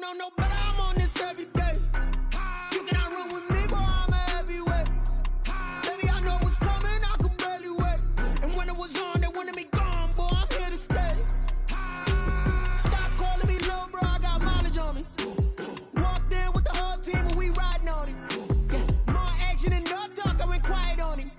know no better, I'm on this every day. You cannot run with me, boy, I'm a heavyweight. Baby, I know what's coming, I could barely wait. And when it was on, they wanted me gone, boy, I'm here to stay. Stop calling me little bro, I got mileage on me. Walked in with the whole team and we riding on it. Yeah, more action than no talk, I went quiet on it.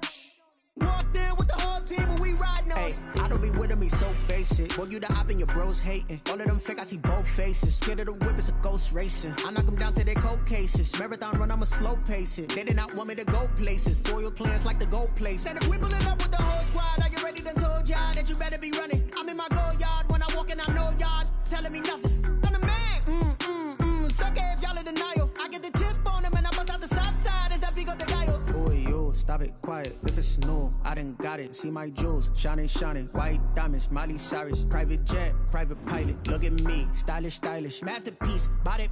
Walked in with the whole team and we riding on it. I don't be with me so basic. Boy, you the op and your bros hating. All of them fake, I see both faces. Scared of the whip, it's a ghost racing. I knock them down to their cold cases. Marathon run, I'ma slow pace it. They did not want me to go places. Foil plans like the gold place. And if we pulling up with the whole squad, are you ready? Done told y'all that you better be running. I'm in my go yard. When I walk in, I know y'all telling me nothing. I'm the man. Suck it if y'all in denial. I get the chip on them and I bust out the south side. Is that Vigo de Gallo? Boy, yo, stop it, quiet. If it's new, I done got it. See my jewels, shining, shining. White diamonds, Miley Cyrus. Private jet, private pilot. Look at me, stylish, stylish. Masterpiece, body,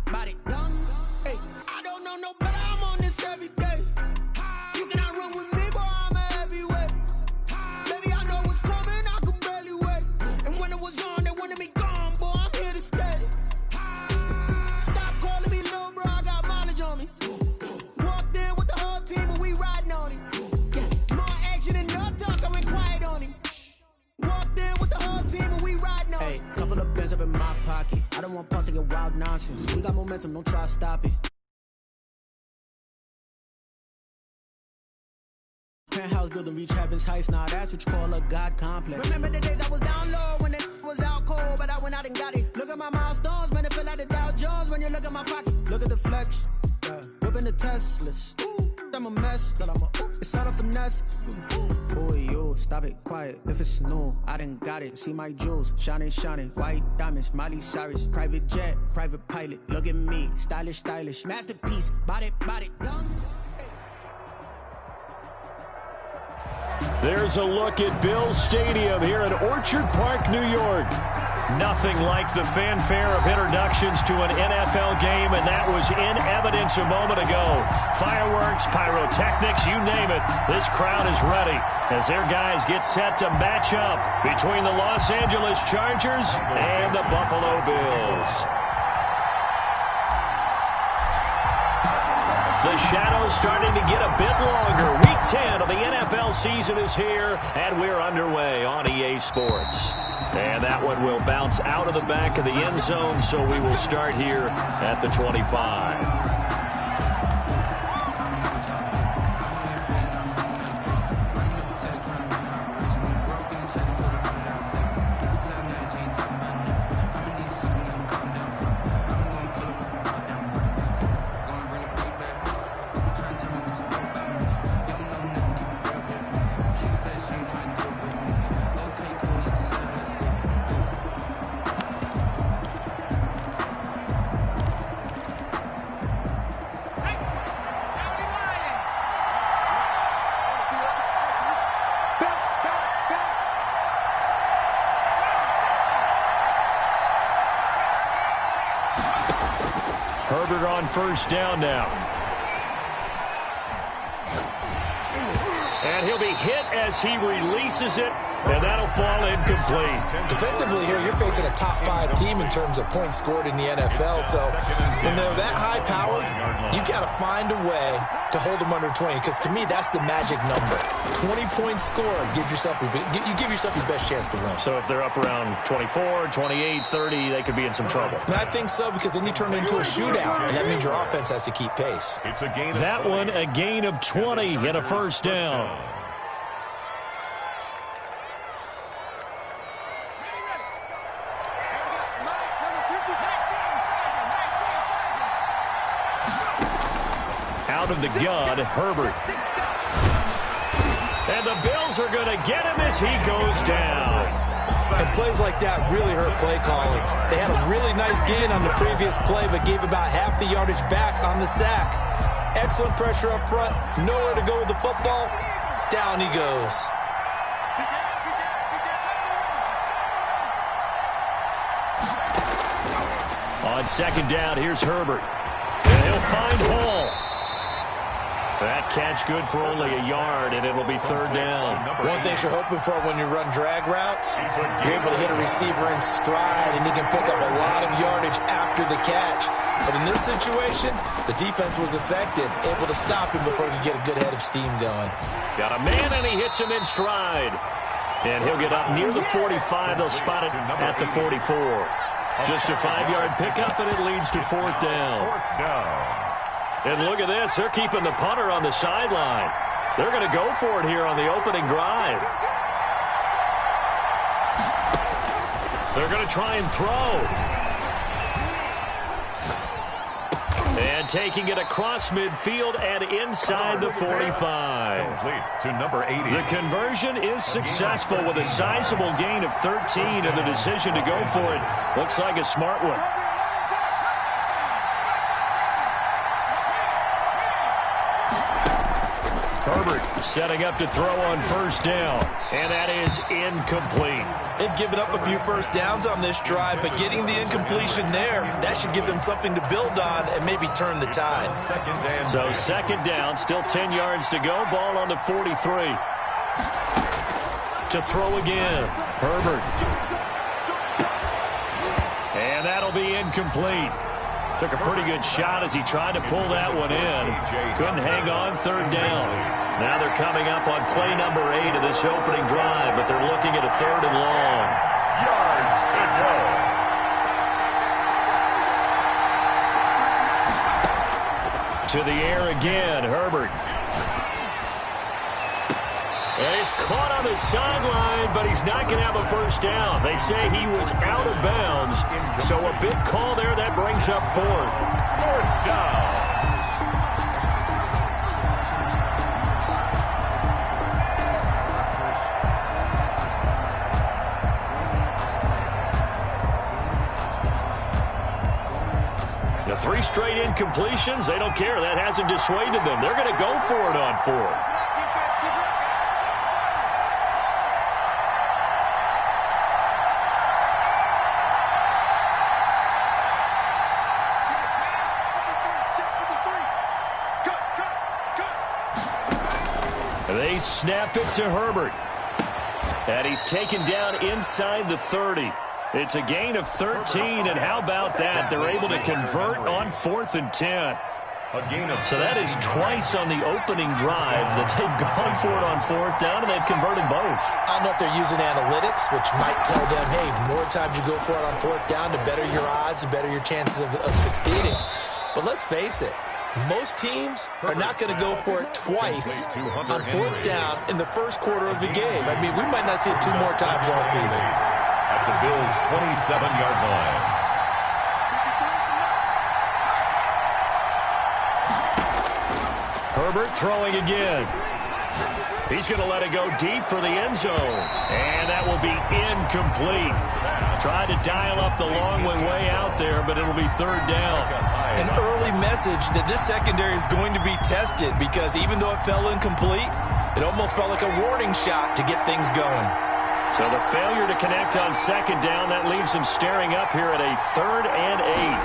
done. Hey, I don't know no better, I'm on this every day. You cannot run with me, boy, I'm a heavyweight. Baby, I know what's coming, I could barely wait. And when it was on, they wanted me gone, boy, I'm here to stay. Stop calling me little bro, I got mileage on me. Walked in with the whole team and we riding on it. Yeah, more action than no talk, I went quiet on it. Walked in with the whole team and we riding on it. Hey, couple of bands up in my pocket. I don't want pause to get wild nonsense. We got momentum, don't try to stop it. Penthouse building, reach heaven's heights. Nah, that's what you call a God complex. Remember the days I was down low when it was out cold, but I went out and got it. Look at my milestones, man, it feel like the Dow Jones when you look at my pocket. Look at the flex, whipping the Teslas. I'm a mess, but it's all a finesse. Boy, yo, stop it, quiet. If it's new, I done got it. See my jewels, shining, shining. White diamonds, Miley Cyrus. Private jet, private pilot. Look at me, stylish, stylish. Masterpiece, body, done. There's a look at Bills Stadium here in Orchard Park, New York. Nothing like the fanfare of introductions to an NFL game, and that was in evidence a moment ago. Fireworks, pyrotechnics, you name it. This crowd is ready as their guys get set to match up between the Los Angeles Chargers and the Buffalo Bills. The shadow's starting to get a bit longer. Week 10 of the NFL season is here, and we're underway on EA Sports. And that one will bounce out of the back of the end zone, so we will start here at the 25. Herbert on first down now. And he'll be hit as he releases it, and that'll fall incomplete. Defensively here, you're facing a top-5 team in terms of points scored in the NFL, so when they're that high-powered, you've got to find a way to hold them under 20, because to me, that's the magic number. 20-point score, you give yourself your best chance to win. So if they're up around 24, 28, 30, they could be in some trouble. I think so, because then you turn it into a shootout, and that means your offense has to keep pace. That one, a gain of 20 and a first down. Out of the gun, Herbert. And the Bills are going to get him as he goes down. And plays like that really hurt play calling. They had a really nice gain on the previous play, but gave about half the yardage back on the sack. Excellent pressure up front. Nowhere to go with the football. Down he goes. On second down, here's Herbert. And he'll find Hall. That catch good for only a yard, and it'll be third down. One thing you're hoping for when you run drag routes, you're able to hit a receiver in stride, and he can pick up a lot of yardage after the catch. But in this situation, the defense was effective, able to stop him before he could get a good head of steam going. Got a man, and he hits him in stride. And he'll get up near the 45. They'll spot it at the 44. Just a 5-yard pickup, and it leads to fourth down. And look at this. They're keeping the punter on the sideline. They're going to go for it here on the opening drive. They're going to try and throw. And taking it across midfield and inside the 45. Complete to number 80. The conversion is successful with a sizable gain of 13, and the decision to go for it looks like a smart one. Herbert setting up to throw on first down, and that is incomplete. They've given up a few first downs on this drive, but getting the incompletion there, that should give them something to build on and maybe turn the tide. So second down, still 10 yards to go, ball on the 43. To throw again, Herbert. And that'll be incomplete. Took a pretty good shot as he tried to pull that one in. Couldn't hang on, third down. Now they're coming up on play number 8 of this opening drive, but they're looking at a third and long. Yards to go. To the air again, Herbert. And he's caught on the sideline, but he's not going to have a first down. They say he was out of bounds, so a big call there. That brings up fourth. Fourth down. The 3 straight incompletions, they don't care. That hasn't dissuaded them. They're going to go for it on fourth. They snap it to Herbert. And he's taken down inside the 30. It's a gain of 13, and how about that? They're able to convert on 4th and 10. So that is twice on the opening drive that they've gone for it on 4th down, and they've converted both. I don't know if they're using analytics, which might tell them, hey, more times you go for it on 4th down, the better your odds, the better your chances of succeeding. But let's face it, most teams are not going to go for it twice on 4th down in the first quarter of the game. I mean, we might not see it 2 more times all season. At the Bills' 27-yard line. Herbert throwing again. He's going to let it go deep for the end zone. And that will be incomplete. Tried to dial up the long one way out there, but it'll be third down. An early message that this secondary is going to be tested, because even though it fell incomplete, it almost felt like a warning shot to get things going. So the failure to connect on second down, that leaves him staring up here at a 3rd and 8.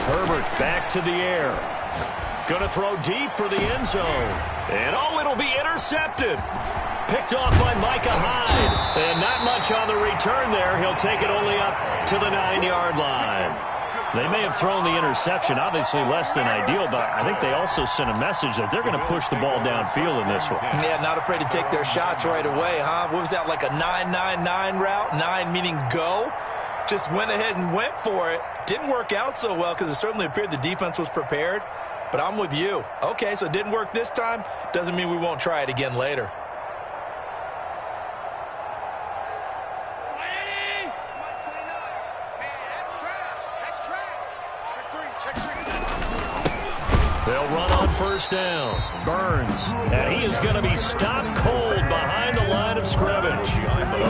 Herbert back to the air. Going to throw deep for the end zone. And it'll be intercepted. Picked off by Micah Hyde. And not much on the return there. He'll take it only up to the 9-yard line. They may have thrown the interception, obviously less than ideal, but I think they also sent a message that they're going to push the ball downfield in this one. Yeah, not afraid to take their shots right away, huh? What was that, like a 9-9-9 route? 9 meaning go? Just went ahead and went for it. Didn't work out so well because it certainly appeared the defense was prepared. But I'm with you. Okay, so it didn't work this time. Doesn't mean we won't try it again later. They'll run on first down. Burns. And he is going to be stopped cold behind the line of scrimmage.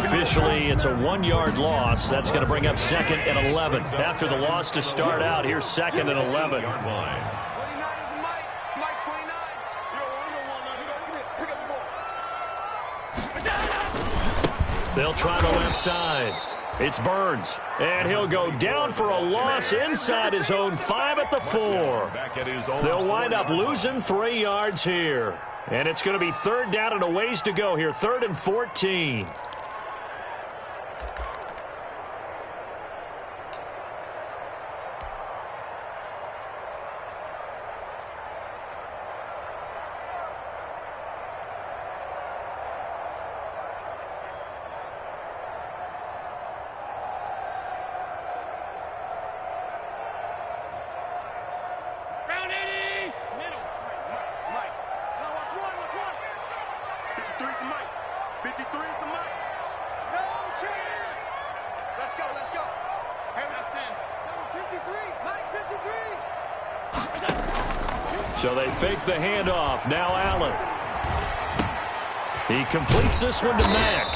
Officially, it's a 1-yard loss. That's going to bring up 2nd and 11. After the loss to start out, here's 2nd and 11. They'll try the left side. It's Burns, and he'll go down for a loss inside his own 5 at the 4. They'll wind up losing 3 yards here. And it's going to be 3rd down and a ways to go here, 3rd and 14. So they fake the handoff. Now Allen. He completes this one to Mack.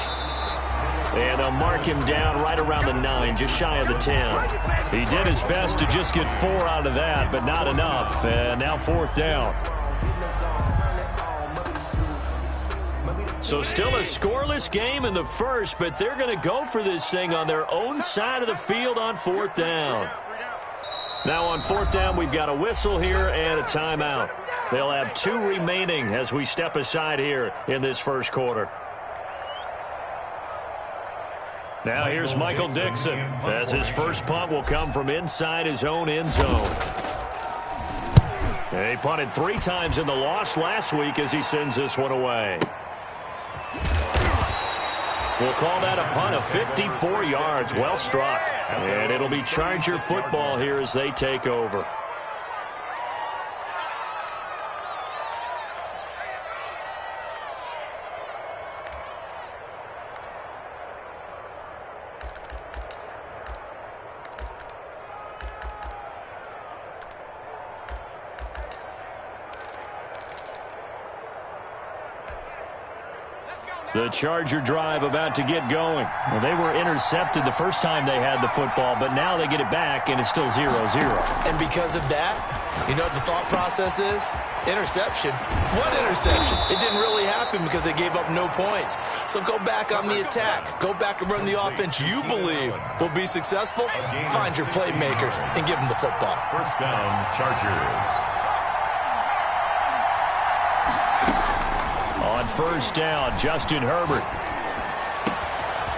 And they'll mark him down right around the 9, just shy of the 10. He did his best to just get 4 out of that, but not enough. And now 4th down. So still a scoreless game in the first, but they're going to go for this thing on their own side of the field on 4th down. Now on 4th down, we've got a whistle here and a timeout. They'll have 2 remaining as we step aside here in this first quarter. Now here's Michael Dixon as his first punt will come from inside his own end zone. He punted 3 times in the loss last week as he sends this one away. We'll call that a punt of 54 yards. Well struck. And it'll be Charger football here as they take over. The Charger drive about to get going. Well, they were intercepted the first time they had the football, but now they get it back, and it's still 0-0. And because of that, you know what the thought process is? Interception. What interception? It didn't really happen because they gave up no points. So go back on the attack. Go back and run the offense you believe will be successful. Find your playmakers and give them the football. First down, Chargers. On first down, Justin Herbert.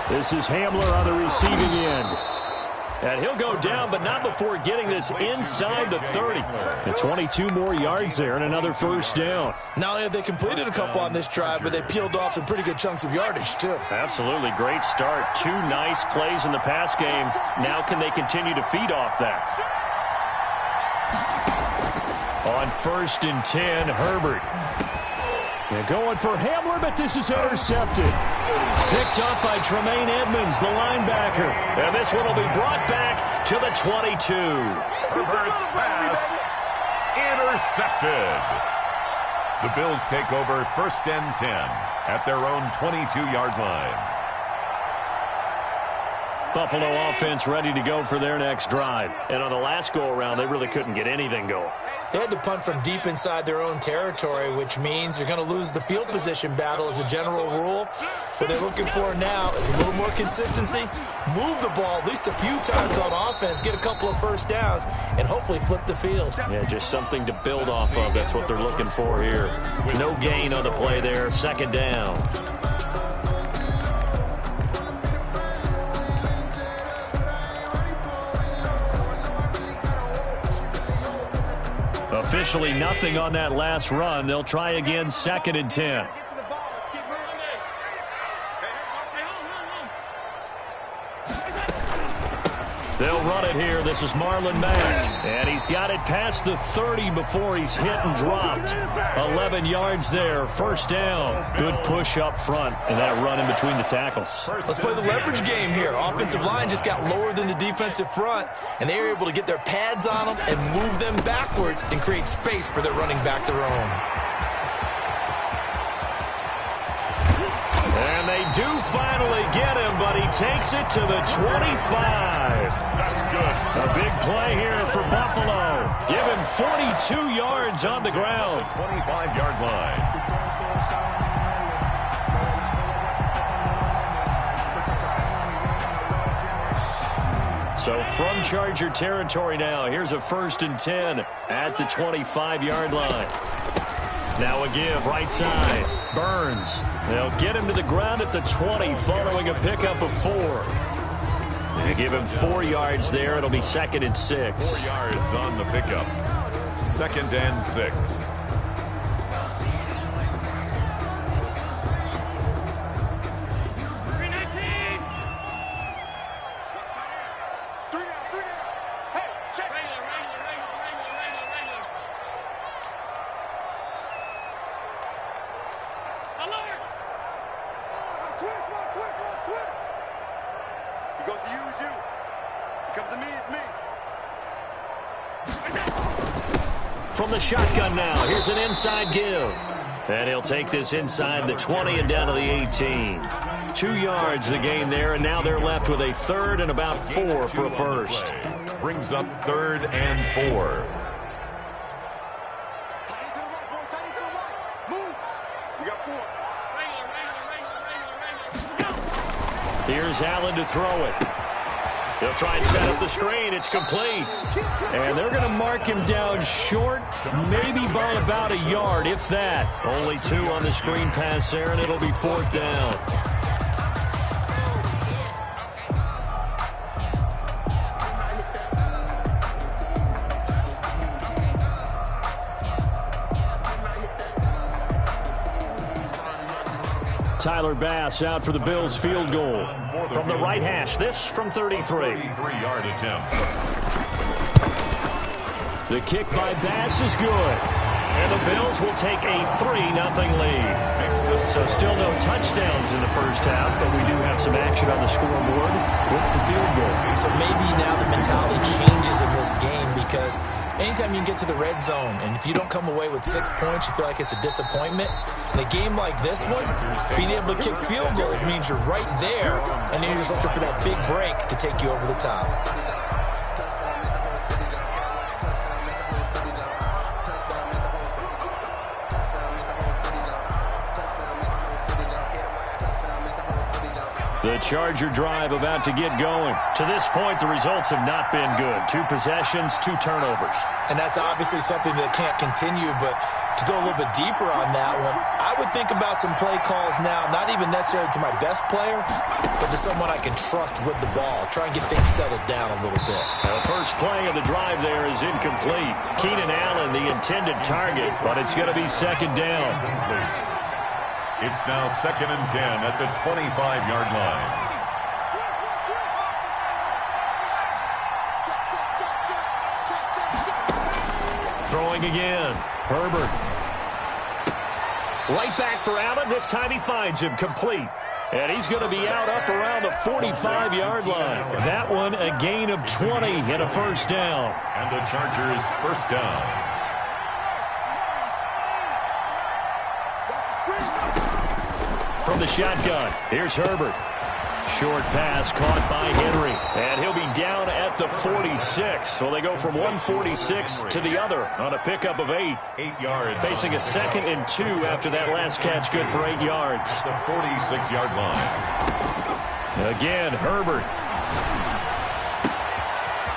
This is Hamler on the receiving end. And he'll go down, but not before getting this inside the 30. And 22 more yards there and another first down. Not only have they completed a couple on this drive, but they peeled off some pretty good chunks of yardage, too. Absolutely. Great start. 2 nice plays in the pass game. Now can they continue to feed off that? On 1st and 10, Herbert. They're going for Hamler, but this is intercepted. Picked up by Tremaine Edmonds, the linebacker. And this one will be brought back to the 22. Herbert's pass intercepted. The Bills take over 1st and 10 at their own 22-yard line. Buffalo offense ready to go for their next drive. And on the last go-around, they really couldn't get anything going. They had to punt from deep inside their own territory, which means you're going to lose the field position battle as a general rule. What they're looking for now is a little more consistency, move the ball at least a few times on offense, get a couple of first downs, and hopefully flip the field. Yeah, just something to build off of. That's what they're looking for here. No gain on the play there. 2nd down. Officially nothing on that last run. They'll try again 2nd and 10. They'll run it here. This is Marlon Mack. And he's got it past the 30 before he's hit and dropped. 11 yards there. 1st down. Good push up front and that run in between the tackles. Let's play the leverage game here. Offensive line just got lower than the defensive front, and they were able to get their pads on them and move them backwards and create space for their running back to roam. And they do finally get him, but he takes it to the 25. That's good. A big play here for Buffalo. Give him 42 yards on the ground. 25-yard line. So from Charger territory now, here's a 1st and 10 at the 25-yard line. Now a give right side. Burns. They'll get him to the ground at the 20 following a pickup of 4. They give him 4 yards there. It'll be 2nd and 6. 4 yards on the pickup. 2nd and 6. From the shotgun now, here's an inside give. And he'll take this inside the 20 and down to the 18. 2 yards the gain there, and now they're left with a 3rd and about 4 for a first. Brings up 3rd and 4. Here's Allen to throw it. He'll try and set up the screen. It's complete. And they're going to mark him down short, maybe by about a yard, if that. Only 2 on the screen pass there, and it'll be 4th down. Tyler Bass out for the Bills field goal. From the right hash, this from 33. 33-yard attempt. The kick by Bass is good. And the Bills will take a 3-0 lead. So still no touchdowns in the first half, but we do have some action on the scoreboard with the field goal. So maybe now the mentality changes in this game because anytime you can get to the red zone, and if you don't come away with 6 points, you feel like it's a disappointment. In a game like this one, being able to kick field goals means you're right there, and then you're just looking for that big break to take you over the top. The Charger drive about to get going. To this point, the results have not been good. 2 possessions, 2 turnovers. And that's obviously something that can't continue, but to go a little bit deeper on that one, I would think about some play calls now, not even necessarily to my best player, but to someone I can trust with the ball. Try and get things settled down a little bit. The first play of the drive there is incomplete. Keenan Allen, the intended target, but it's going to be 2nd down. It's now 2nd and 10 at the 25-yard line. Throwing again. Herbert. Right back for Allen. This time he finds him complete. And he's going to be out up around the 45-yard line. That one a gain of 20 and a 1st down. And the Chargers 1st down. From the shotgun, here's Herbert. Short pass caught by Henry. And he'll be down at the 46. So they go from 146 to the other on a pickup of 8. 8 yards. Facing a 2nd and 2 after that last catch, good for 8 yards. The 46-yard line. Again, Herbert.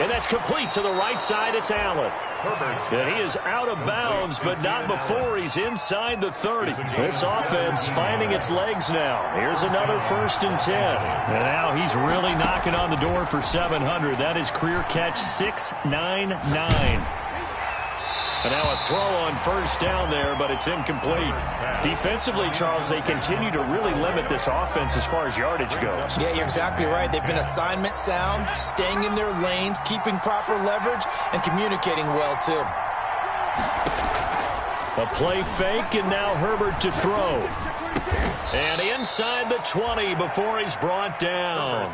And that's complete to the right side. It's Allen. And he is out of bounds, but not before he's inside the 30. This offense finding its legs now. Here's another 1st and 10. And now he's really knocking on the door for 700. That is career catch 699. And now a throw on 1st down there, but it's incomplete. Defensively, Charles, they continue to really limit this offense as far as yardage goes. Yeah, you're exactly right. They've been assignment sound, staying in their lanes, keeping proper leverage, and communicating well, too. A play fake, and now Herbert to throw. And inside the 20 before he's brought down.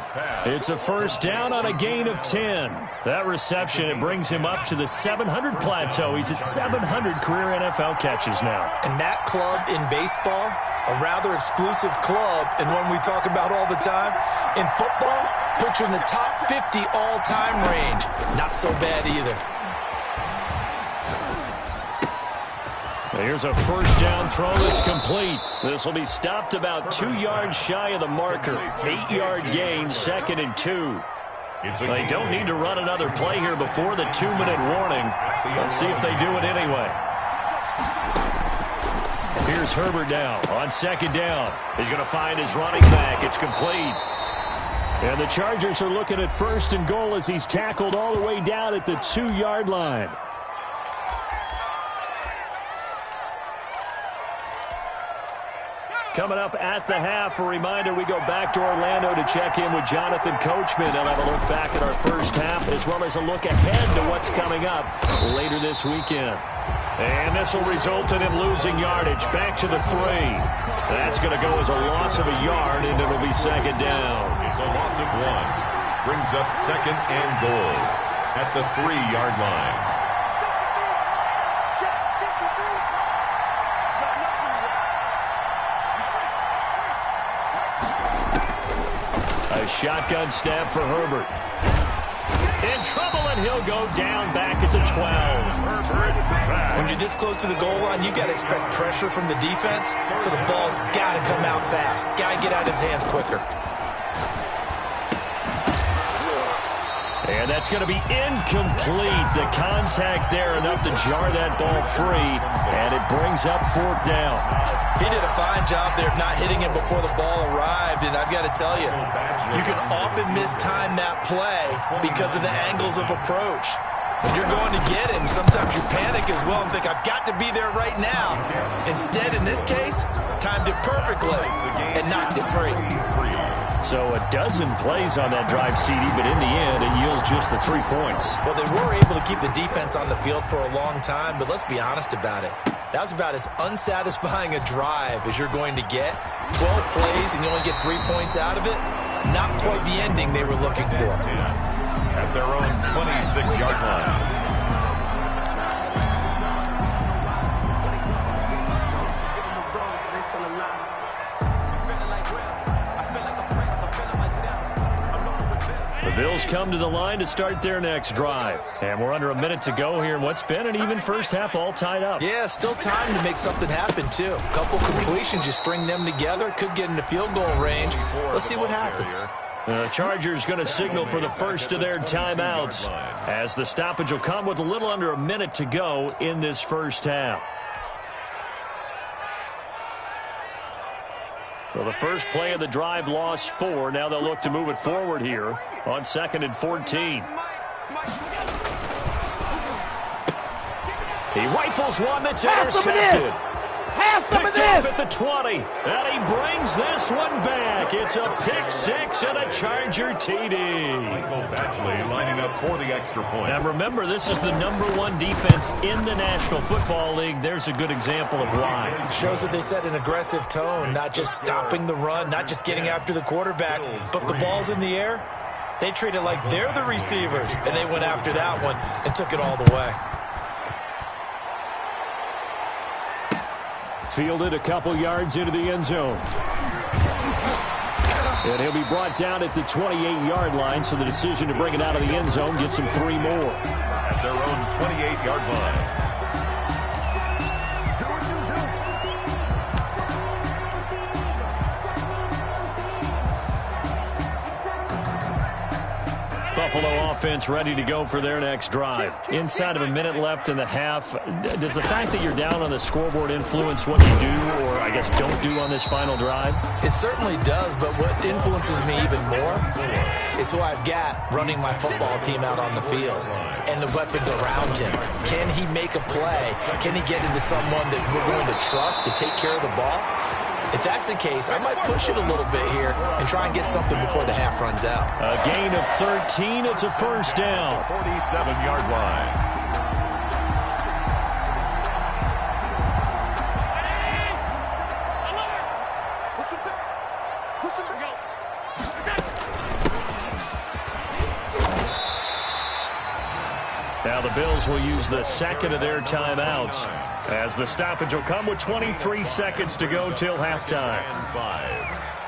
It's a 1st down on a gain of 10. That reception, it brings him up to the 700 plateau. He's at 700 career NFL catches now. And that club in baseball, a rather exclusive club, and one we talk about all the time. In football, puts you in the top 50 all-time range. Not so bad either. Here's a 1st down throw that's complete. This will be stopped about 2 yards shy of the marker. 8-yard gain, 2nd and 2. They don't need to run another play here before the 2-minute warning. Let's see if they do it anyway. Here's Herbert now on second down. He's going to find his running back. It's complete. And the Chargers are looking at 1st and goal as he's tackled all the way down at the 2-yard line. Coming up at the half, a reminder, we go back to Orlando to check in with Jonathan Coachman and have a look back at our first half as well as a look ahead to what's coming up later this weekend. And this will result in him losing yardage back to the 3. That's going to go as a loss of a yard, and it'll be second down. It's a loss of 1. Brings up 2nd and goal at the 3-yard line. A shotgun snap for Herbert. In trouble, and he'll go down back at the 12. When you're this close to the goal line, you got to expect pressure from the defense, so the ball's got to come out fast. Got to get out of his hands quicker. And that's going to be incomplete. The contact there enough to jar that ball free, and it brings up 4th down. He did a fine job there of not hitting it before the ball arrived, and I've got to tell you, you can often mistime that play because of the angles of approach. When you're going to get it, and sometimes you panic as well and think, I've got to be there right now. Instead, in this case, timed it perfectly and knocked it free. So a dozen plays on that drive, CD, but in the end, it yields just the 3 points. Well, they were able to keep the defense on the field for a long time, but let's be honest about it. That was about as unsatisfying a drive as you're going to get. 12 plays and you only get 3 points out of it. Not quite the ending they were looking for. At their own 26-yard line. The Bills come to the line to start their next drive. And we're under a minute to go here in what's been an even first half, all tied up. Yeah, still time to make something happen, too. A couple completions, you string them together, could get into field goal range. Let's see what happens. The Chargers going to signal for the first of their timeouts as the stoppage will come with a little under a minute to go in this first half. So the first play of the drive lost 4. Now they'll look to move it forward here on 2nd and 14. He rifles one that's intercepted. Picked off at the 20. And he brings this one back. It's a pick 6 and a Charger TD. Michael Badgley lining up for the extra point. Now remember, this is the #1 defense in the National Football League. There's a good example of why. It shows that they set an aggressive tone, not just stopping the run, not just getting after the quarterback, but the ball's in the air. They treat it like they're the receivers, and they went after that one and took it all the way. Fielded a couple yards into the end zone. And he'll be brought down at the 28-yard line, so the decision to bring it out of the end zone gets him 3 more. At their own 28-yard line. Buffalo offense ready to go for their next drive. Inside of a minute left in the half, does the fact that you're down on the scoreboard influence what you do or, I guess, don't do on this final drive? It certainly does, but what influences me even more is who I've got running my football team out on the field and the weapons around him. Can he make a play? Can he get into someone that we're going to trust to take care of the ball? If that's the case, I might push it a little bit here and try and get something before the half runs out. A gain of 13. It's a first down. 47-yard line. Now the Bills will use the second of their timeouts as the stoppage will come with 23 seconds to go till halftime.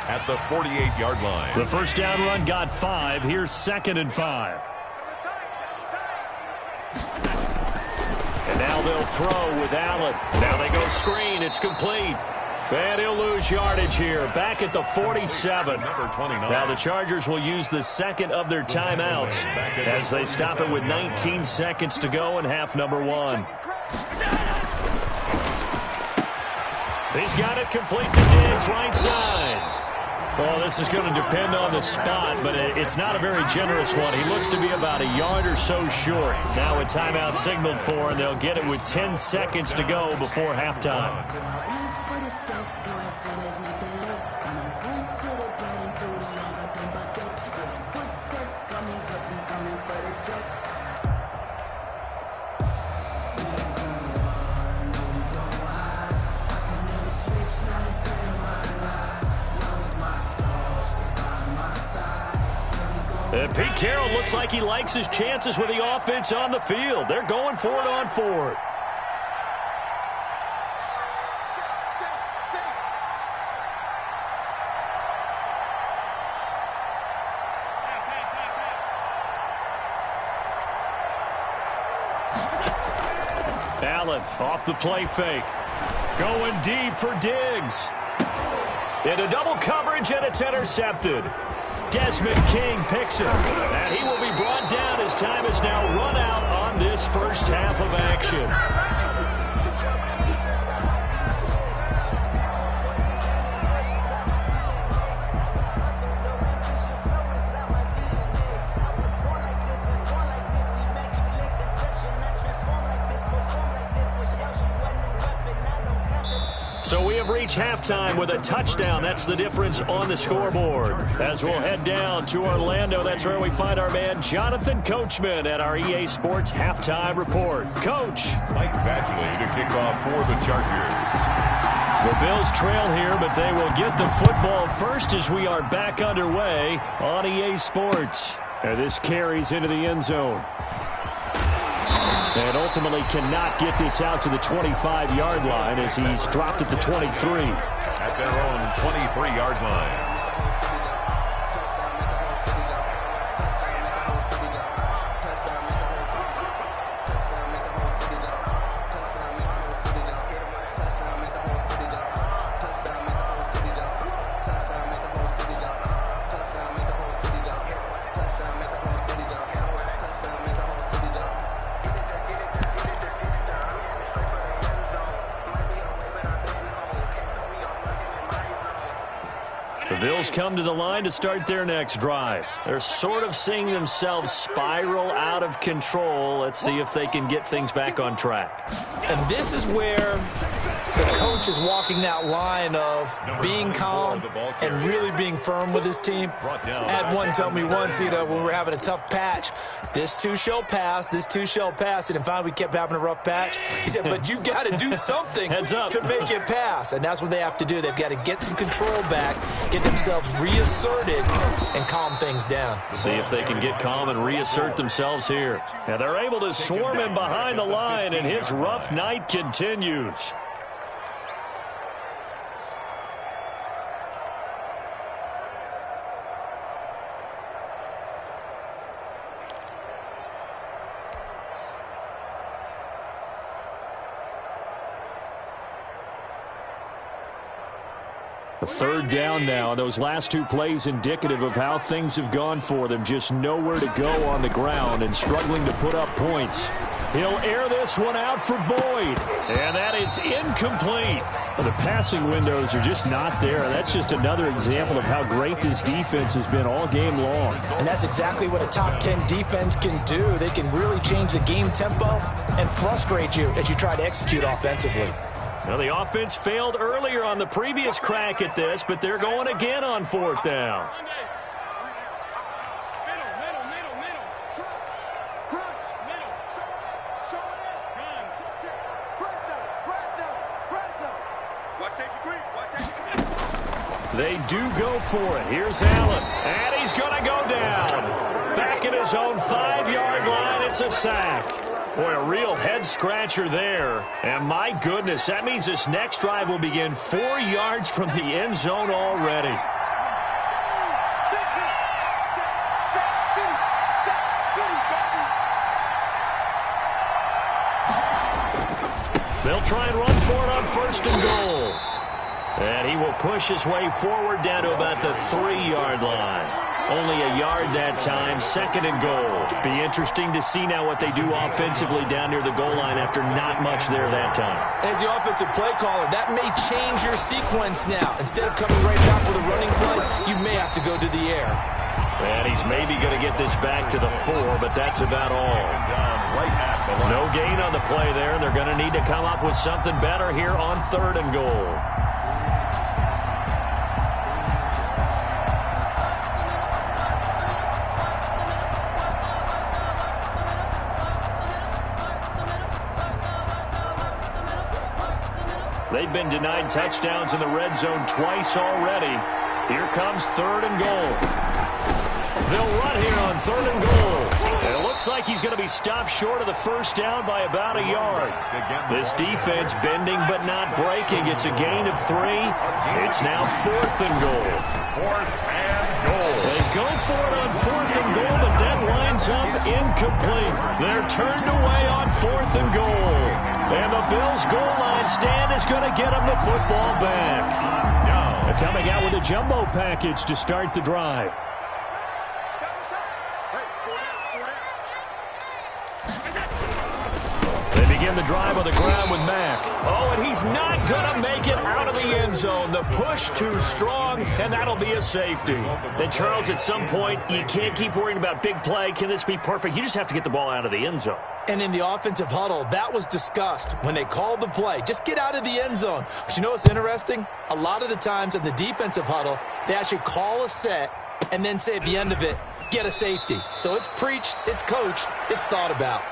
At the 48-yard line. The first down run got 5. Here's 2nd and 5. And now they'll throw with Allen. Now they go screen. It's complete. And he'll lose yardage here. Back at the 47. Now the Chargers will use the second of their timeouts as they stop it with 19 seconds to go in half number 1. He's got it complete to Diggs, right side. Well, this is going to depend on the spot, but it's not a very generous one. He looks to be about a yard or so short. Now a timeout signaled for, and they'll get it with 10 seconds to go before halftime. And Pete Carroll looks like he likes his chances with the offense on the field. They're going for it on 4th. Allen off the play fake. Going deep for Diggs. Into double coverage, and it's intercepted. Desmond King picks it, and he will be brought down as time is now run out on this first half of action. So we have reached halftime with a touchdown. That's the difference on the scoreboard. As we'll head down to Orlando, that's where we find our man Jonathan Coachman at our EA Sports Halftime Report. Coach. Mike Badgley to kick off for the Chargers. The Bills trail here, but they will get the football first as we are back underway on EA Sports. And this carries into the end zone. And ultimately cannot get this out to the 25-yard line as he's dropped at the 23. At their own 23-yard line. The Bills come to the line to start their next drive. They're sort of seeing themselves spiral out of control. Let's see if they can get things back on track. And this is where the coach is walking that line of being calm and really being firm with his team. Had one tell me once, when we were having a tough patch, this too shall pass, this too shall pass. And finally we kept having a rough patch. He said, but you got to do something to make it pass. And that's what they have to do. They've got to get some control back, get themselves reasserted, and calm things down. See if they can get calm and reassert themselves here. Now they're able to swarm him behind the line, and his rough night continues. The third down now. Those last two plays indicative of how things have gone for them. Just nowhere to go on the ground and struggling to put up points. He'll air this one out for Boyd. And that is incomplete. The passing windows are just not there. That's just another example of how great this defense has been all game long. And that's exactly what a top 10 defense can do. They can really change the game tempo and frustrate you as you try to execute offensively. Well, the offense failed earlier on the previous crack at this, but they're going again on fourth down. They do go for it. Here's Allen, and he's going to go down. Back at his own 5-yard line, it's a sack. Boy, a real head-scratcher there. And my goodness, that means this next drive will begin 4 yards from the end zone already. They'll try and run for it on 1st and goal. And he will push his way forward down to about the 3-yard line. Only a yard that time, 2nd and goal. Be interesting to see now what they do offensively down near the goal line after not much there that time. As the offensive play caller, that may change your sequence now. Instead of coming right back with a running play, you may have to go to the air. And he's maybe going to get this back to the 4, but that's about all. No gain on the play there. They're going to need to come up with something better here on 3rd and goal. They've been denied touchdowns in the red zone twice already. Here comes 3rd and goal. They'll run here on 3rd and goal. And it looks like he's going to be stopped short of the first down by about a yard. This defense bending but not breaking. It's a gain of 3. It's now 4th and goal. 4th and goal. They go for it on 4th and goal, but that winds up incomplete. They're turned away on 4th and goal. And the Bills' goal line stand is going to get them the football back. They're coming out with a jumbo package to start the drive. They begin the drive on the ground with Mack. Oh, and he's not going to make it out of the end zone. The push too strong, and that'll be a safety. And, Charles, at some point, you can't keep worrying about big play. Can this be perfect? You just have to get the ball out of the end zone. And in the offensive huddle, that was discussed when they called the play. Just get out of the end zone. But you know what's interesting? A lot of the times in the defensive huddle, they actually call a set and then say at the end of it, get a safety. So it's preached, it's coached, it's thought about.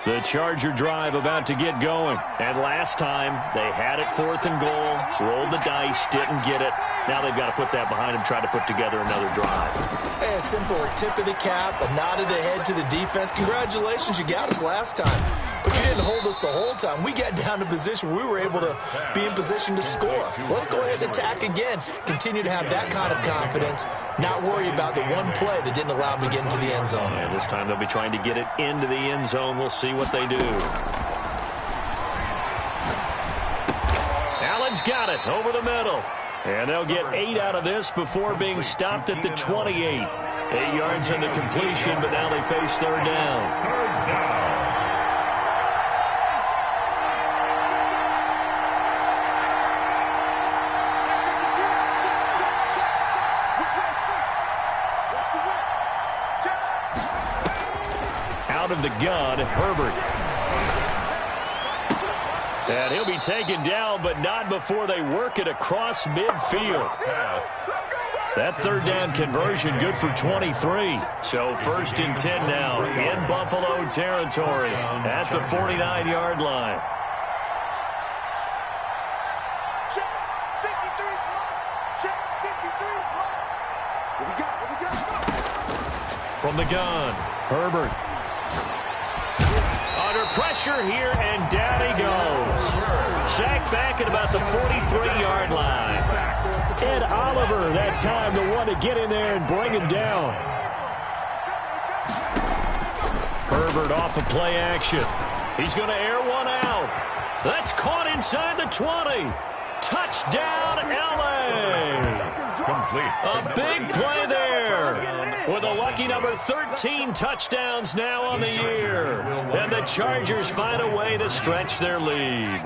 The Charger drive about to get going. And last time, they had it 4th and goal, rolled the dice, didn't get it. Now they've got to put that behind them, try to put together another drive. Hey, a simple tip of the cap, a nod of the head to the defense. Congratulations, you got us last time. But you didn't hold us the whole time. We got down to position where we were able to be in position to score. Let's go ahead and attack again. Continue to have that kind of confidence. Not worry about the one play that didn't allow them to get into the end zone. And this time they'll be trying to get it into the end zone. We'll see what they do. Allen's got it over the middle. And they'll get 8 out of this before being stopped at the 28. 8 yards on the completion, but now they face 3rd down. 3rd down. Out of the gun, Herbert. And he'll be taken down, but not before they work it across midfield. That 3rd down conversion good for 23. So 1st and 10 now in Buffalo territory at the 49-yard line. From the gun, Herbert. Under pressure here, and down he goes. Sacked back at about the 43-yard line. Ed Oliver, that time, the one to get in there and bring him down. Herbert off of play action. He's going to air one out. That's caught inside the 20. Touchdown, L.A. Complete. A big play there. With a lucky number 13 touchdowns now on the year. And the Chargers find a way to stretch their lead.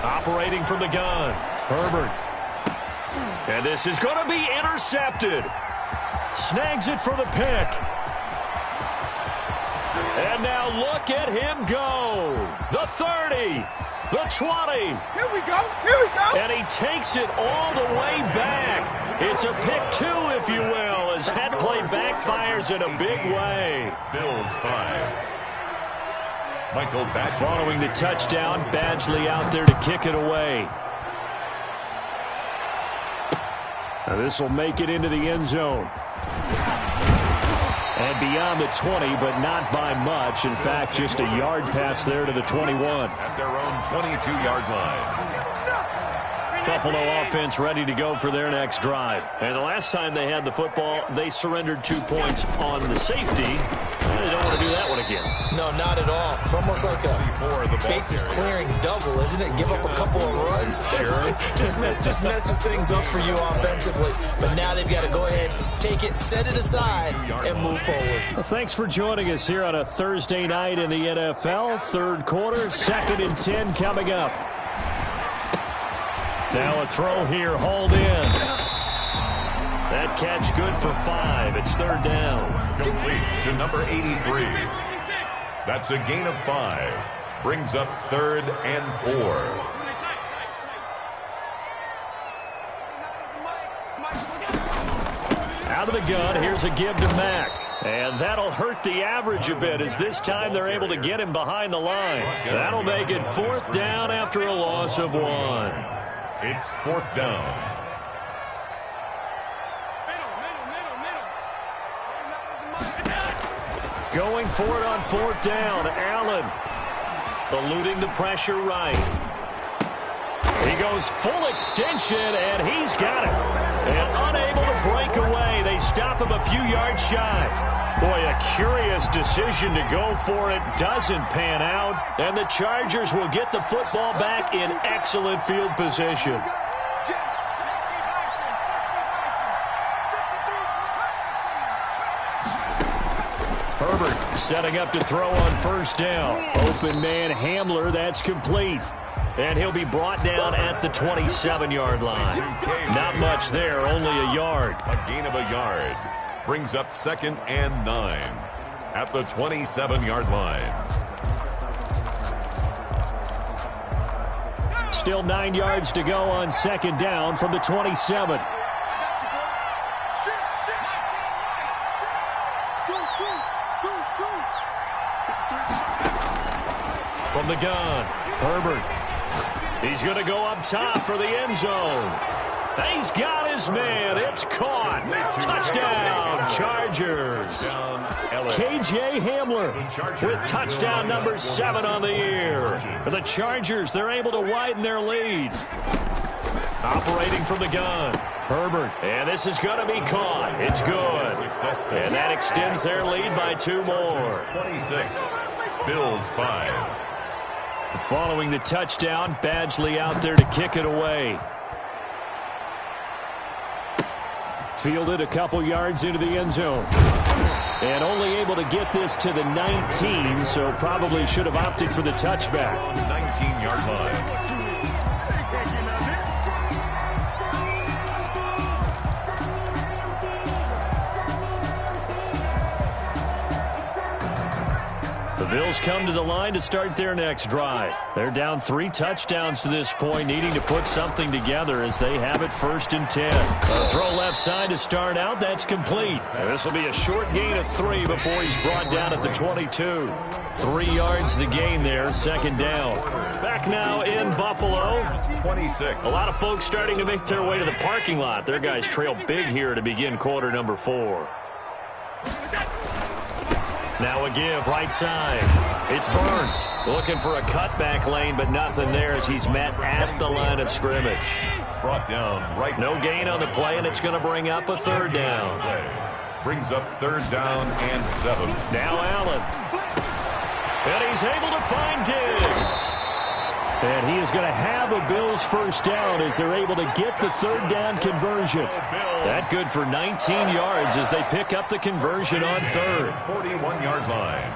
Operating from the gun, Herbert. And this is going to be intercepted. Snags it for the pick. And now look at him go. The 30, the 20. Here we go. Here we go. And he takes it all the way back. It's a pick 2, if you will, as that play backfires in a big way. Bills 5. Michael Badgley. Following the touchdown, Badgley out there to kick it away. Now this will make it into the end zone. And beyond the 20, but not by much. In fact, just a yard pass there to the 21. At their own 22-yard line. Buffalo offense ready to go for their next drive. And the last time they had the football, they surrendered 2 points on the safety. They don't want to do that one again. No, not at all. It's almost like a bases clearing double, isn't it? Give up a couple of runs. Sure. just messes things up for you offensively. But now they've got to go ahead, take it, set it aside, and move forward. Well, thanks for joining us here on a Thursday night in the NFL. Third quarter, 2nd and 10 coming up. Now a throw here, hauled in. That catch good for 5. It's 3rd down. Complete to number 83. That's a gain of 5. Brings up 3rd and 4. Out of the gun, here's a give to Mack. And that'll hurt the average a bit as this time they're able to get him behind the line. That'll make it 4th down after a loss of 1. It's 4th down. Going for it on 4th down. Allen eluding the pressure right. He goes full extension, and he's got it. And unable to break away. They stop him a few yards shy. Boy, a curious decision to go for it. Doesn't pan out. And the Chargers will get the football back in excellent field position. Herbert setting up to throw on 1st down. Open man Hamler, that's complete. And he'll be brought down at the 27-yard line. Not much there, only a yard. A gain of a yard. Brings up 2nd and 9 at the 27-yard line. Still 9 yards to go on 2nd down from the 27. From the gun, Herbert. He's going to go up top for the end zone. He's got his man. It's caught. Touchdown, Chargers. K.J. Hamler with touchdown number 7 on the year. For the Chargers, they're able to widen their lead. Operating from the gun, Herbert. And this is going to be caught. It's good. And that extends their lead by 2 more. 26. Bills 5. Following the touchdown, Badgley out there to kick it away. Fielded a couple yards into the end zone. And only able to get this to the 19, so probably should have opted for the touchback. 19-yard line. The Bills come to the line to start their next drive. They're down 3 touchdowns to this point, needing to put something together as they have it 1st and 10. A throw left side to start out. That's complete. And this will be a short gain of 3 before he's brought down at the 22. 3 yards the gain there, 2nd down. Back now in Buffalo. 26. A lot of folks starting to make their way to the parking lot. Their guys trail big here to begin quarter number 4. Now a give right side. It's Burns looking for a cutback lane, but nothing there as he's met at the line of scrimmage. Brought down right. No gain on the play, and it's going to bring up a 3rd down. Brings up 3rd down and 7. Now Allen. And he's able to find Diggs. And he is going to have a Bills 1st down as they're able to get the 3rd down conversion. That good for 19 yards as they pick up the conversion on 3rd. 41-yard line.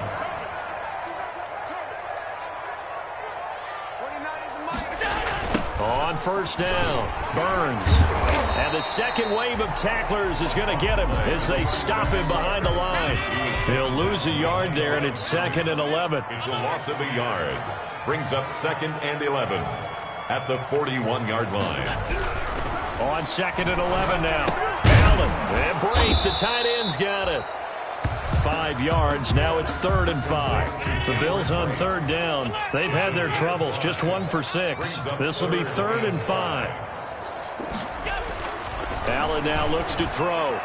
On 1st down, Burns. And the second wave of tacklers is going to get him as they stop him behind the line. He'll lose a yard there, and it's 2nd and 11. It's a loss of a yard. Brings up 2nd and 11 at the 41-yard line. On 2nd and 11 now. Allen and Braith, the tight end's got it. 5 yards. Now it's 3rd and 5. The Bills on 3rd down. They've had their troubles. Just 1 for 6. This will be 3rd and 5. Allen now looks to throw.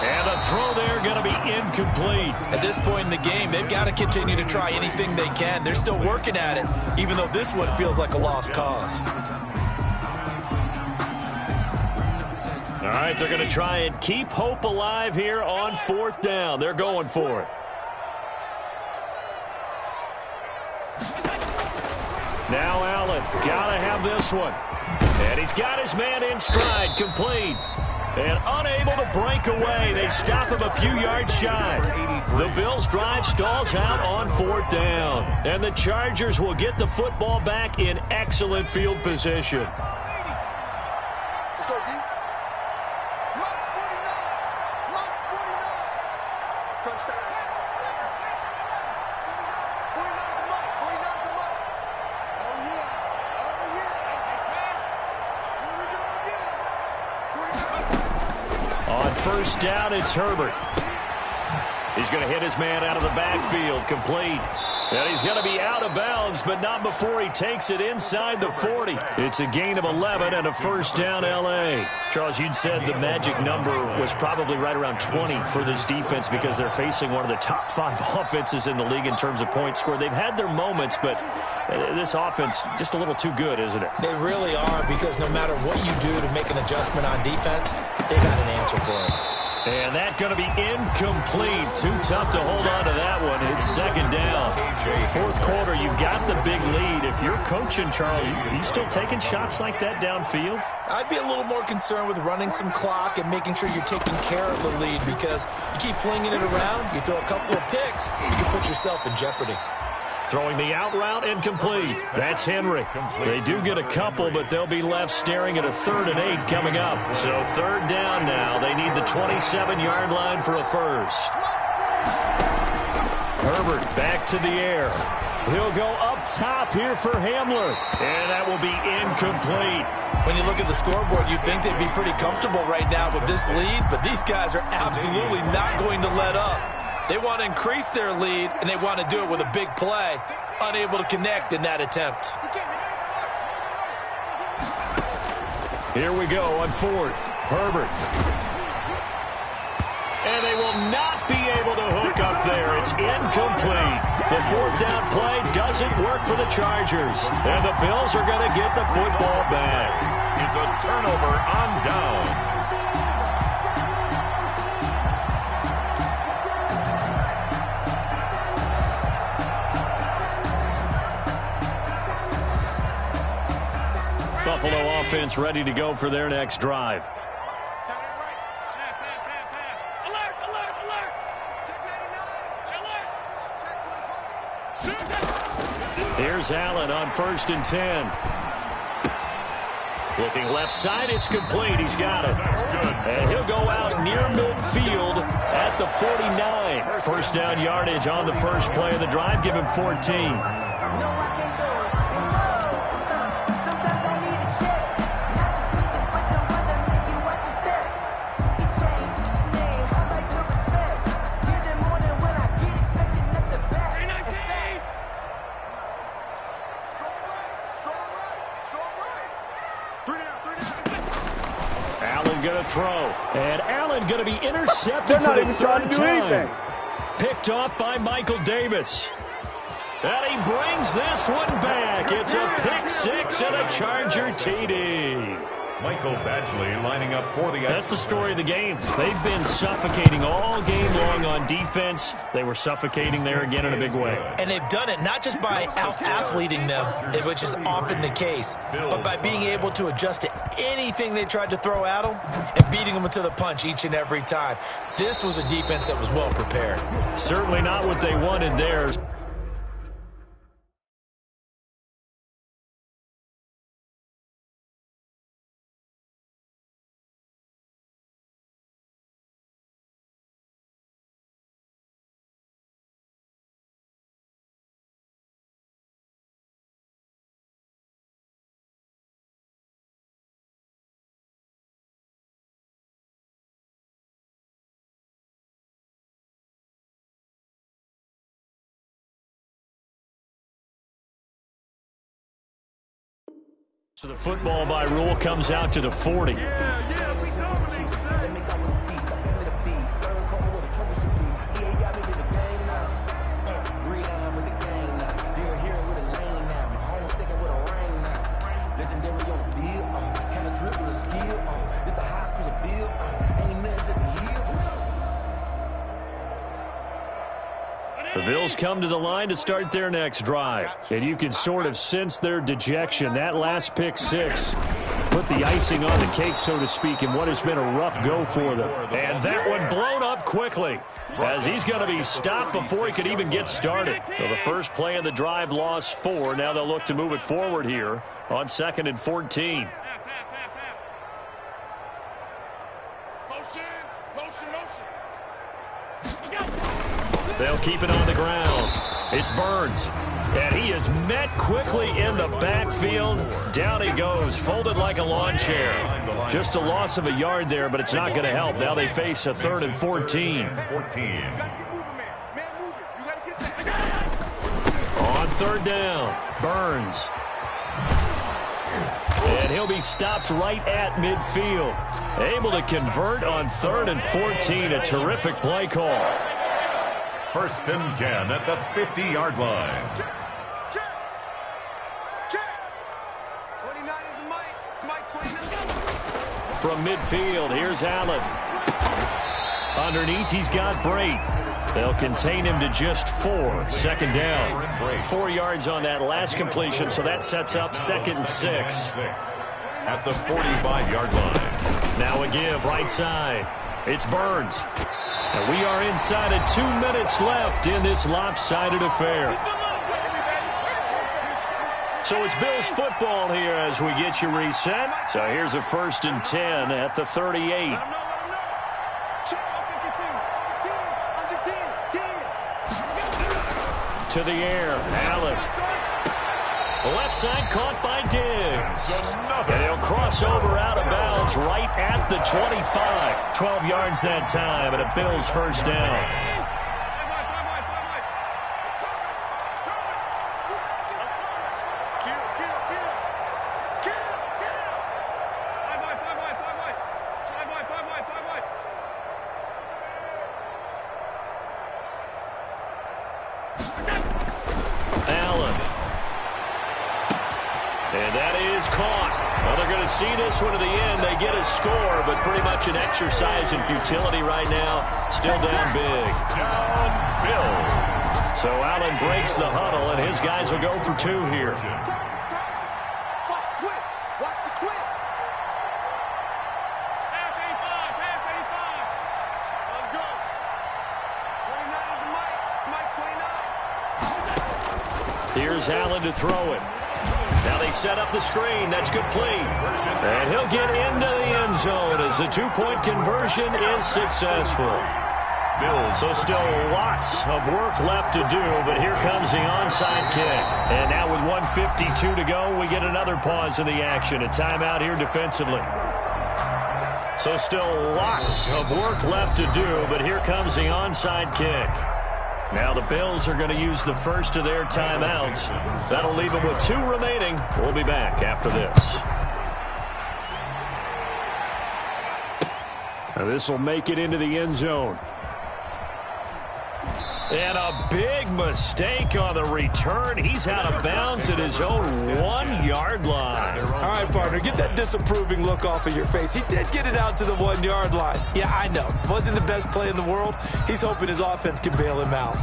And the throw there going to be incomplete. At this point in the game, they've got to continue to try anything they can. They're still working at it, even though this one feels like a lost cause. All right, they're going to try and keep hope alive here on 4th down. They're going for it. Now Allen, got to have this one. And he's got his man in stride, complete. And unable to break away. They stop him a few yards shy. The Bills' drive stalls out on 4th down. And the Chargers will get the football back in excellent field position. Let's go, D. March 49. March 49. Touchdown. 49 to Mark. 49 to Mark. Oh, yeah. Oh, yeah. Here we go again. 49. On 1st down, it's Herbert. He's going to hit his man out of the backfield, complete. And he's going to be out of bounds, but not before he takes it inside the 40. It's a gain of 11 and a 1st down L.A. Charles, you'd said the magic number was probably right around 20 for this defense because they're facing one of the top 5 offenses in the league in terms of points scored. They've had their moments, but this offense just a little too good, isn't it? They really are, because no matter what you do to make an adjustment on defense, they got an answer for it. And that's going to be incomplete. Too tough to hold on to that one. It's 2nd down. 4th quarter, you've got the big lead. If you're coaching, Charles, you still taking shots like that downfield? I'd be a little more concerned with running some clock and making sure you're taking care of the lead, because you keep flinging it around, you throw a couple of picks, you can put yourself in jeopardy. Throwing the out route incomplete. That's Henry. They do get a couple, but they'll be left staring at a 3rd and 8 coming up. So 3rd down now. They need the 27-yard line for a first. Herbert back to the air. He'll go up top here for Hamler. And that will be incomplete. When you look at the scoreboard, you'd think they'd be pretty comfortable right now with this lead, but these guys are absolutely not going to let up. They want to increase their lead, and they want to do it with a big play. Unable to connect in that attempt. Here we go on 4th. Herbert. And they will not be able to hook up there. It's incomplete. The 4th down play doesn't work for the Chargers. And the Bills are going to get the football back. It's a turnover on down. Buffalo offense ready to go for their next drive. Here's Allen on 1st and 10. Looking left side, it's complete. He's got it. And he'll go out near midfield at the 49. 1st down yardage on the first play of the drive. Give him 14. Going to throw. And Allen going to be intercepted for the 3rd time. Picked off by Michael Davis. And he brings this one back. It's a pick 6 and a Charger TD. Michael Badgley lining up for the... That's the story of the game. They've been suffocating all game long on defense. They were suffocating there again in a big way. And they've done it not just by out-athleting them, which is often the case, but by being able to adjust to anything they tried to throw at them and beating them to the punch each and every time. This was a defense that was well prepared. Certainly not what they wanted there. So the football by rule comes out to the 40. Bills come to the line to start their next drive. And you can sort of sense their dejection. That last pick six put the icing on the cake, so to speak, in what has been a rough go for them. And that one blown up quickly, as he's going to be stopped before he could even get started. So the first play of the drive lost 4. Now they'll look to move it forward here on 2nd and 14. They'll keep it on the ground. It's Burns. And he is met quickly in the backfield. Down he goes, folded like a lawn chair. Just a loss of a yard there, but it's not going to help. Now they face a 3rd and 14. On 3rd down, Burns. And he'll be stopped right at midfield. Able to convert on 3rd and 14. A terrific play call. 1st and 10 at the 50-yard line. From midfield, here's Allen. Underneath, he's got Brate. They'll contain him to just 4. 2nd down. 4 yards on that last completion, so that sets up 2nd and 6. At the 45-yard line. Now a give, right side. It's Burns. And we are inside of 2 minutes left in this lopsided affair. So it's Bills football here as we get you reset. So here's a 1st and 10 at the 38. To the air, Allen. Left side caught by Diggs. And he'll cross over out of bounds right at the 25. 12 yards that time, and a Bills 1st down. See this one to the end. They get a score, but pretty much an exercise in futility right now. Still down big. Down Bills. So Allen breaks the huddle, and his guys will go for 2 here. Watch the twist. Watch the twist. Half 85. Half 85. Let's go. 29 is the mic. Mike 29. Here's Allen to throw it. Now they set up the screen. That's complete. And he'll get into the end zone as the 2-point conversion is successful. So still lots of work left to do, but here comes the onside kick. And now with 1:52 to go, we get another pause in the action. A timeout here defensively. So still lots of work left to do, but here comes the onside kick. Now the Bills are going to use the first of their timeouts. That'll leave them with 2 remaining. We'll be back after this. Now this will make it into the end zone. And a big mistake on the return. He's out of bounds at his own 1-yard line. All right, partner, get that disapproving look off of your face. He did get it out to the 1-yard line. Yeah, I know. Wasn't the best play in the world. He's hoping his offense can bail him out.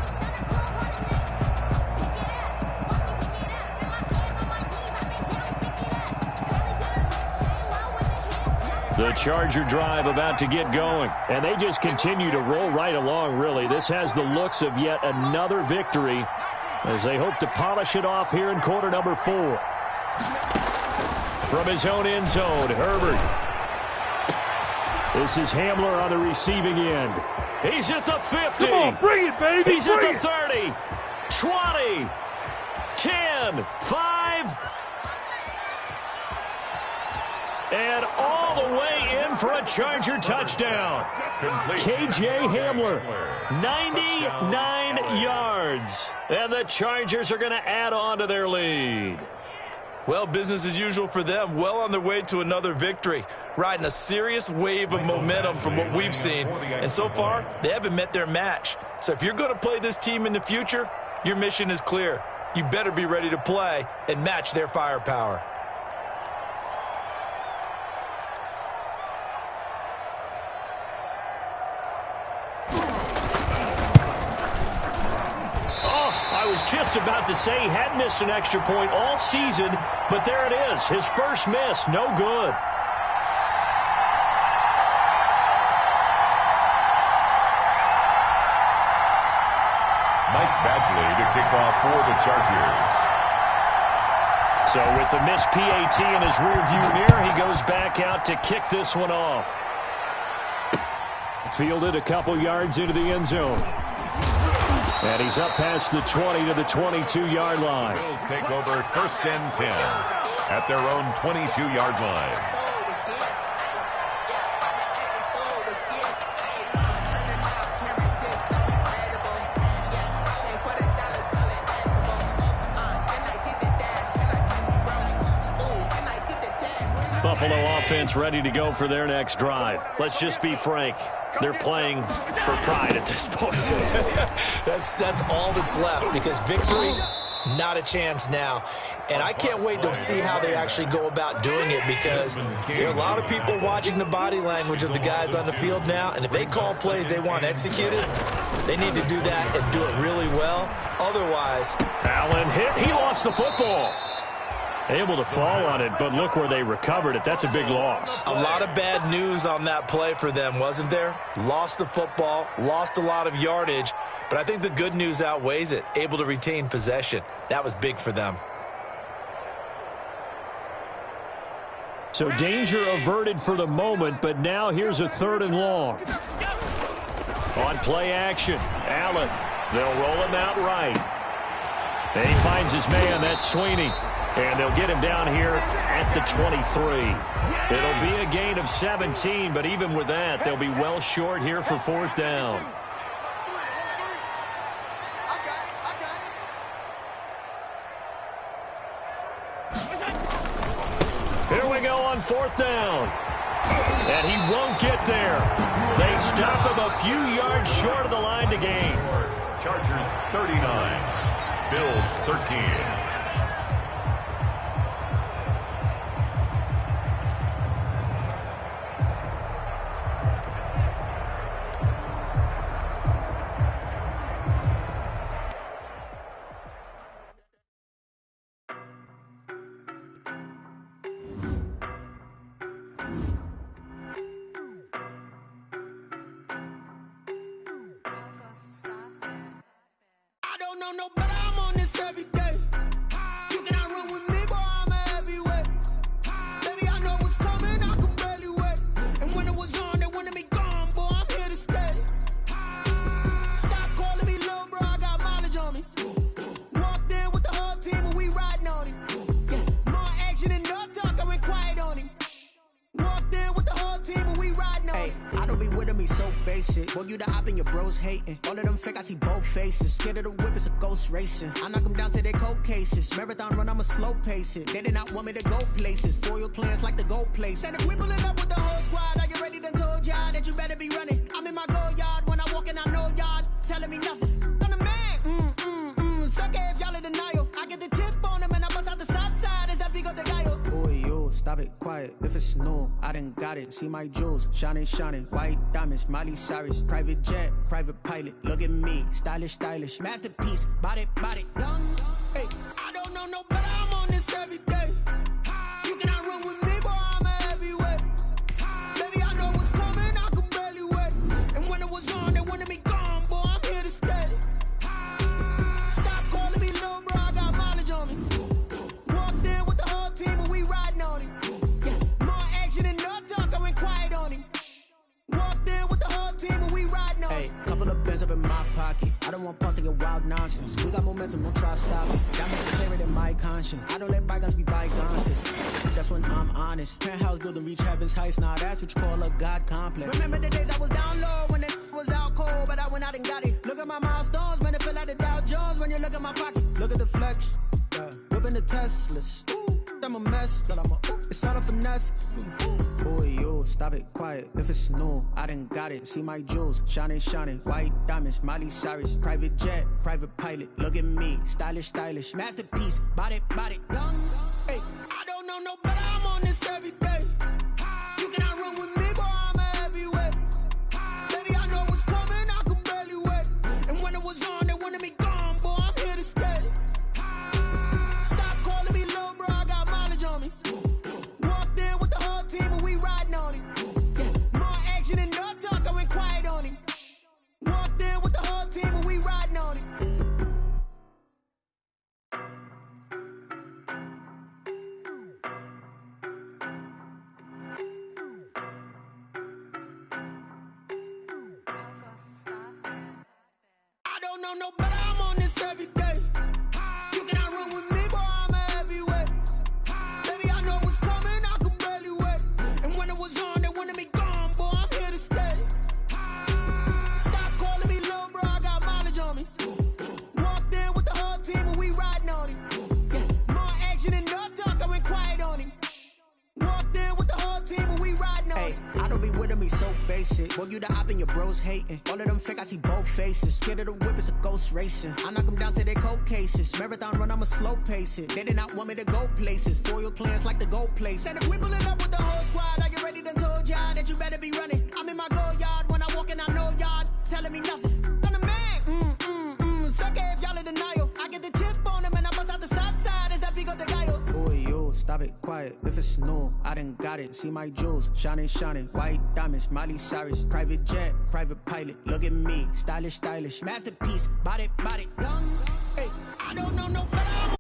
The Charger drive about to get going. And they just continue to roll right along, really. This has the looks of yet another victory as they hope to polish it off here in quarter number 4. From his own end zone, Herbert. This is Hamler on the receiving end. He's at the 50. Come on, bring it, baby. He's at the 30. 20. 10. 5. And all the way in for a Charger touchdown. KJ Hamler, 99 yards. And the Chargers are going to add on to their lead. Well, business as usual for them. Well on their way to another victory. Riding a serious wave of momentum from what we've seen. And so far, they haven't met their match. So if you're going to play this team in the future, your mission is clear. You better be ready to play and match their firepower. I was just about to say he had missed an extra point all season, but there it is. His first miss, no good. Mike Badgley to kick off for the Chargers. So with the missed PAT in his rearview mirror, he goes back out to kick this one off. Fielded a couple yards into the end zone. And he's up past the 20 to the 22-yard line. Bills take over 1st and 10 at their own 22-yard line. Buffalo offense ready to go for their next drive. Let's just be frank. They're playing for pride at this point. That's all that's left, because victory, not a chance now. And I can't wait to see how they actually go about doing it, because there are a lot of people watching the body language of the guys on the field now, and if they call plays they want executed, they need to do that and do it really well. Otherwise, Allen hit. He lost the football. Able to fall on it, but look where they recovered it. That's a big loss. a lot of bad news on that play for them, wasn't there? Lost the football, lost a lot of yardage, but I think the good news outweighs it. Able to retain possession. That was big for them. So danger averted for the moment, but now here's a 3rd and long. On play action, Allen. They'll roll him out right. And he finds his man, that's Sweeney. And they'll get him down here at the 23. It'll be a gain of 17, but even with that, they'll be well short here for 4th down. Here we go on 4th down. And he won't get there. They stop him a few yards short of the line to gain. Chargers 39, Bills 13. No, but I'm on this every day. You cannot run with me, boy, I'm a heavyweight. Baby, I know what's coming, I could barely wait. And when it was on, they wanted me gone, boy, I'm here to stay. Stop calling me little bro, I got mileage on me. Walked in with the whole team and we riding on him. Yeah, more action and no talk, I went quiet on him. Walked in with the whole team and we riding on him. I don't be with me so basic. Boy, you the op and your bros hating. All of them fake, I see both faces. Scared of the whip, it's a ghost racing. I knock them down to their cold cases. Marathon run, I'ma slow pace it. They did not want me to go places. Foil plans like the go place. And if we pulling up with the whole squad, are you ready? Done told y'all that you better be running. I'm in my go yard when I walk in, I know y'all telling me nothing. I'm the man. Suck it if y'all in denial. I get the chip on them and I bust out the south side. Is that Vigo de Gallo? Boy, yo, stop it, quiet. If it's new, I done got it. See my jewels, shining, shining. White diamonds, Miley Cyrus. Private jet, private pilot. Look at me, stylish, stylish. Masterpiece, body, done. Hey, I don't know no better. I'm on this every day. You cannot run with me, boy, I'm a heavyweight. Baby, I know what's coming, I could barely wait. And when it was on, they wanted me gone, boy, I'm here to stay. Stop calling me little bro, I got mileage on me. Walked in with the whole team and we riding on him. Yeah, more action and no talk, I went quiet on him. Walked in with the whole team and we riding on him. Hey, couple of bands up in my pocket. I don't want pause to get wild nonsense. We got momentum, don't try to stop it. Diamonds are clearer than my conscience. I don't let bygones be bygones. That's when I'm honest. Penthouse building, reach heaven's heights. Nah, that's what you call a God complex. Remember the days I was down low when it was out cold, but I went out and got it. Look at my milestones, man, it feel like the Dow Jones when you look at my pocket. Look at the flex, whipping the Teslas. I'm a mess, but it's all a finesse. Boy, yo, stop it, quiet. If it's new, I done got it. See my jewels, shining, shining. White diamonds, Miley Cyrus. Private jet, private pilot. Look at me, stylish, stylish. Masterpiece, body, done. Hey, I don't know no better. I'm on this every day. You cannot run with me, boy, I'm a heavyweight. Baby, I know what's coming, I could barely wait. And when it was on, they wanted me gone, boy, I'm here to stay. know no better, I'm on this every day. You cannot run with me, boy, I'm a heavyweight. Baby, I know what's coming, I could barely wait. And when it was on, they wanted me gone, boy, I'm here to stay. Stop calling me little bro, I got mileage on me. Walked in with the whole team and we riding on him. Yeah, more action and no talk, I went quiet on him. Walked in with the whole team and we riding on him. I don't be with me so basic. Boy, you the op and your bros hating. All of them fake, I see both faces. Scared of the whip, it's a ghost racing. I knock them down to their cold cases. Marathon run, I'ma slow pace it. They did not want me to go places. Foil plans like the gold place. And if we pulling up with the whole squad, are you ready? Done told y'all that you better be running. I'm in my go yard when I walk in, I know y'all telling me nothing. I'm the man, sucker if y'all in denial. I get the chip on him and I bust out the south side. Is that Pico de Gallo? Boy, you, stop it, quiet. If it's new, I done got it. See my jewels, shining, shining. White diamonds, Miley Cyrus. Private jet, private pilot. Look at me, stylish, stylish. Masterpiece, body, young. Hey, I don't know no better.